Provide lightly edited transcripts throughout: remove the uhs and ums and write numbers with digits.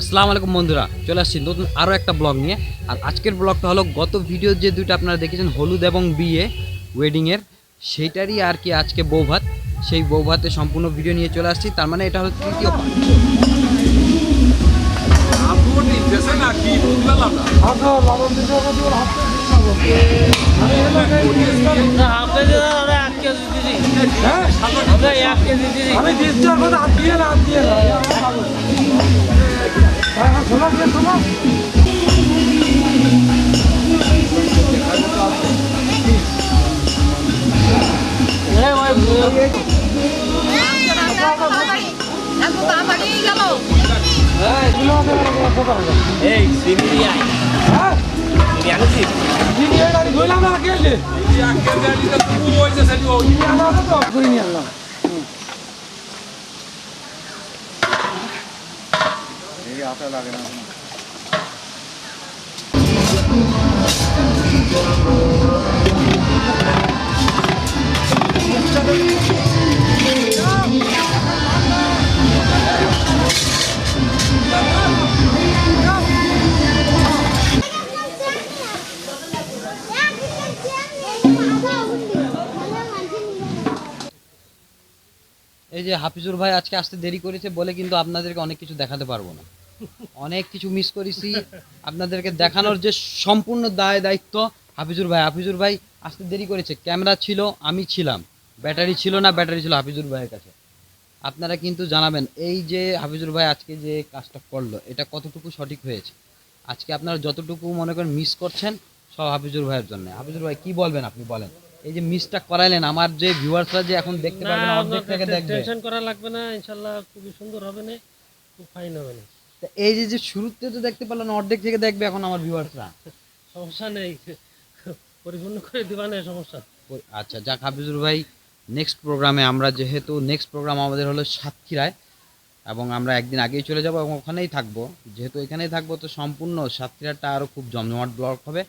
আসসালামু আলাইকুম বন্ধুরা, চলে আসছি নতুন আরও একটা ব্লগ নিয়ে। আর আজকের ব্লগটা হলো গত ভিডিও যে দুইটা আপনারা দেখেছেন হলুদ এবং বিয়ে ওয়েডিংয়ের, সেইটারই আর কি আজকে বৌভাত। সেই বৌভাতে সম্পূর্ণ ভিডিও নিয়ে চলে আসছি। তার মানে এটা হলো তৃতীয় পার্ট। এই যে হাফিজুর ভাই আজকে আসতে দেরি করেছে বলে কিন্তু আপনাদেরকে অনেক কিছু দেখাতে পারবো না, অনেক কিছু মিস করেছি। আপনাদেরকে দেখানোর যে সম্পূর্ণ দায়িত্ব হাফিজুর ভাই আসতে দেরি করেছে। ক্যামেরা ছিল, আমি ছিলাম, ব্যাটারি ছিল না, ব্যাটারি ছিল হাফিজুর ভাইয়ের কাছে। আপনারা কিন্তু জানাবেন এই যে হাফিজুর ভাই আজকে যে কাজটা করলো এটা কতটুকু সঠিক হয়েছে। আজকে আপনারা যতটুকু মনে করেন মিস করছেন সব হাফিজুর ভাইয়ের জন্য। হাফিজুর ভাই কি বলবেন, আপনি বলেন। এই যে মিসটা করাইলেন, আমার যে ভিউয়ার্সরা যে এখন দেখতে পারবেন, অর্ধেক থেকে দেখবে, টেনশন করা লাগবে না, ইনশাআল্লাহ খুবই সুন্দর হবে না, খুব ফাইন হবে না। এই যে শুরুতে তো দেখতে পারলেন, অর্ধেক থেকে দেখবে এখন আমার ভিউয়ার্সরা। সমস্যা নেই, পরিপূর্ণ করে দিবা না, সমস্যা। আচ্ছা যাক হাফিজুর ভাই, নেক্সট প্রোগ্রামে আমরা, যেহেতু নেক্সট প্রোগ্রাম আমাদের হলো সাতক্ষীরায়, এবং আমরা একদিন আগেই চলে যাব এবং ওখানেই থাকবো। যেহেতু এখানেই থাকবো তো সম্পূর্ণ সাতক্ষীরাটা আরও খুব জমজমাট ব্লগ হবে।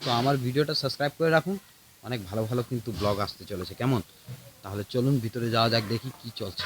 তো আমার ভিডিওটা সাবস্ক্রাইব করে রাখুন, অনেক ভালো ভালো কিন্তু ব্লগ আসতে চলেছে। কেমন? তাহলে চলুন ভিতরে যাওয়া যাক, দেখি কি চলছে।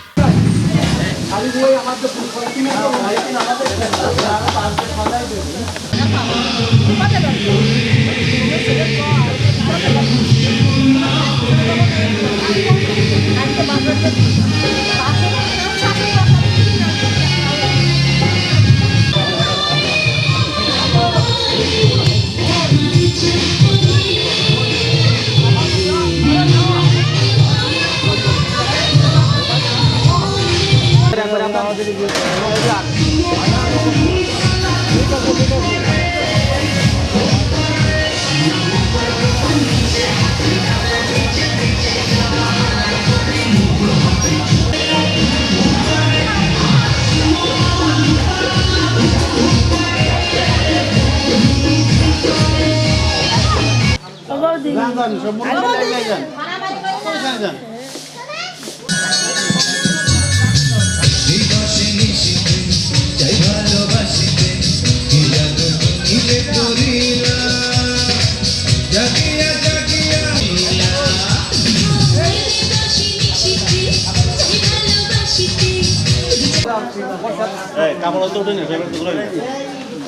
কামড় তো উঠে নিয়ে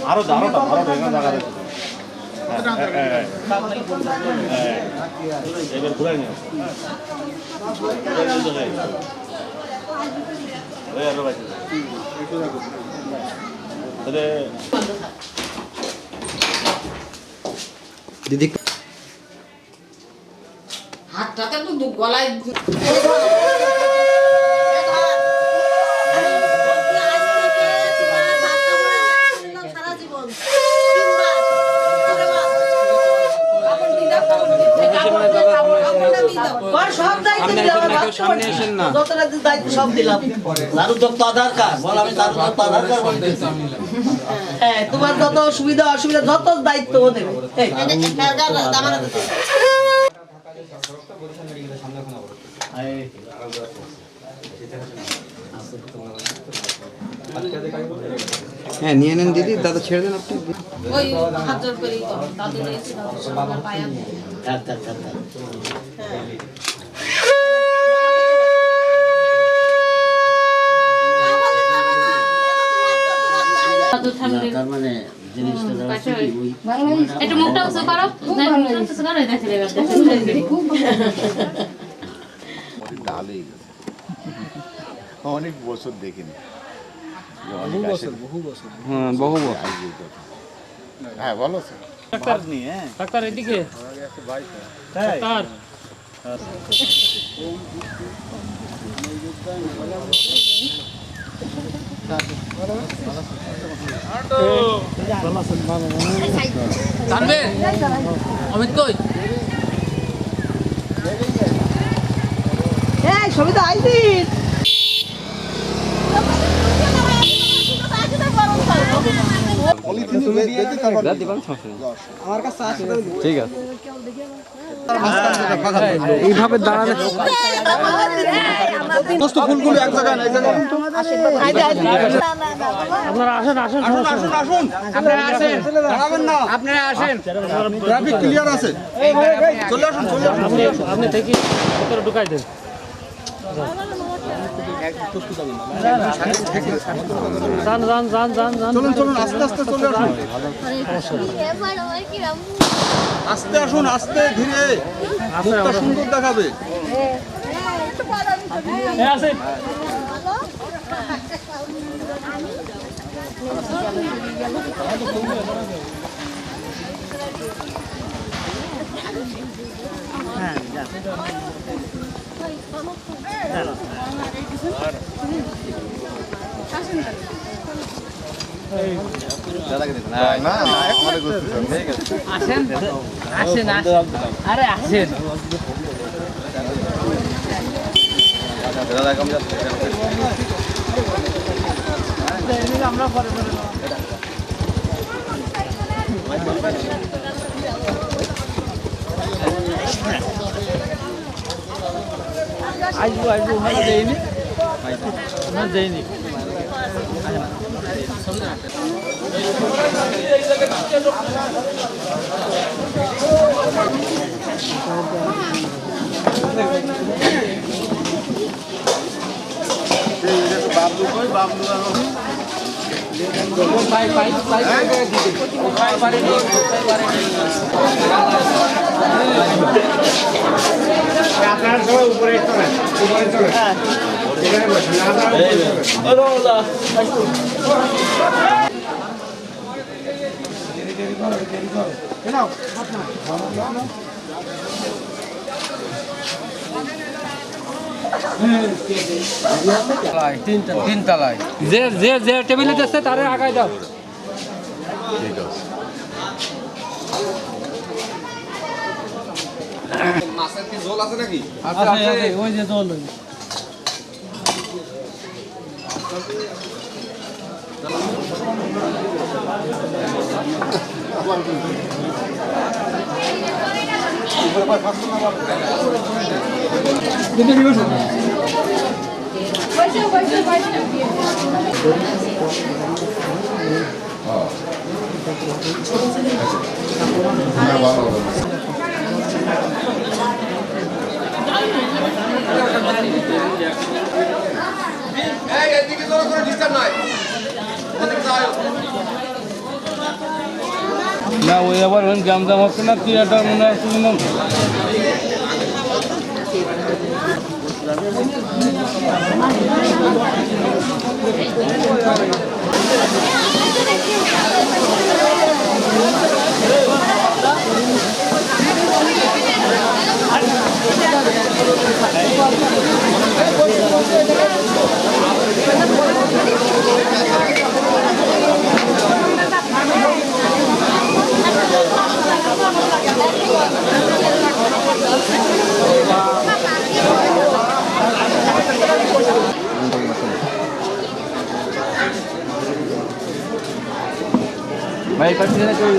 আরো আরো আরো জায়গা দেখো। এবার ঘুরে নিও। দিদি হাতটাতে তো গলায় সামনে আসেন না। সব দিলাম। হ্যাঁ, তোমার যত সুবিধা অসুবিধা যত দায়িত্ব দেবে। হ্যাঁ নিয়ে নেন দিদি, দাদা ছেড়ে দেন আপনি। ওই হাত জোর করি দাদু রয়েছে, দাদু সবার পায়া। তার মানে জিনিসটা দ্বারা একটু মুখটা উঁচু করো উঁচু করো দেখে ডাল হয়ে গেছে অনেক বছর দেখিনি বহু হ্যাঁ বলো স্যার ডাক্তার নিয়ে হ্যাঁ ডাক্তার এদিকে তাই ডাক্তার অমিত কই ছবি তো আইছি ঠিক আছে এইভাবে দাঁড়ালে সমস্ত ফুলগুলো এক জায়গায় না, এক জায়গায় আপনারা আসেন আসেন আসুন দাঁড়াবেন না আপনারা আসেন ট্রাফিক ক্লিয়ার আছে চলে আসুন আপনি আপনি থেকে ভিতরে ঢুকাই দেন যান যান যান যান যান চলুন চলুন আস্তে আস্তে চলে আসুন আস্তে আসুন আস্তে ধীরে মুখটা সুন্দর দেখাবে আসেন না না আমাদের করতে আসেন আসেন আরে আসেন দাদা কম যাচ্ছে আসবো আসবো ওনারা দেয়নি ওনারা দেয়নি বাবলু কই বাবলু আপনারা সবাই উপরে চলেন উপরে চলেন এখানে বসেন তিন তলায় যে যে যে টেবিলে যাচ্ছে তারে আগায় দাও ঠিক আছে আছে ওই যে দোল না ওই আবার জাম জাম হচ্ছে না থিয়েটার মনে হয় শুনলাম ভাই পাঠিয়ে না কেউ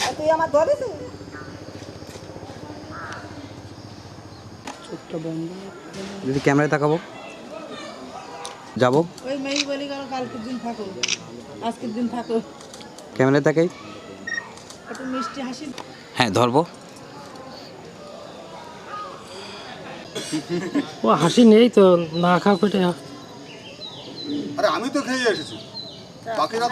তুই আমার ধরেছিস যদি ক্যামেরায় তাকাবো যাব ওই মেয়ে বলি গেল কালকের দিন থাকো, আজকের দিন থাকো, ক্যামেরা তাকাই। একটু মিষ্টি হাসি। হ্যাঁ ধরবো। ও হাসি নেই তো, না খাওয়া পেটে আরে আমি তো খেয়ে এসেছি, বাকিরা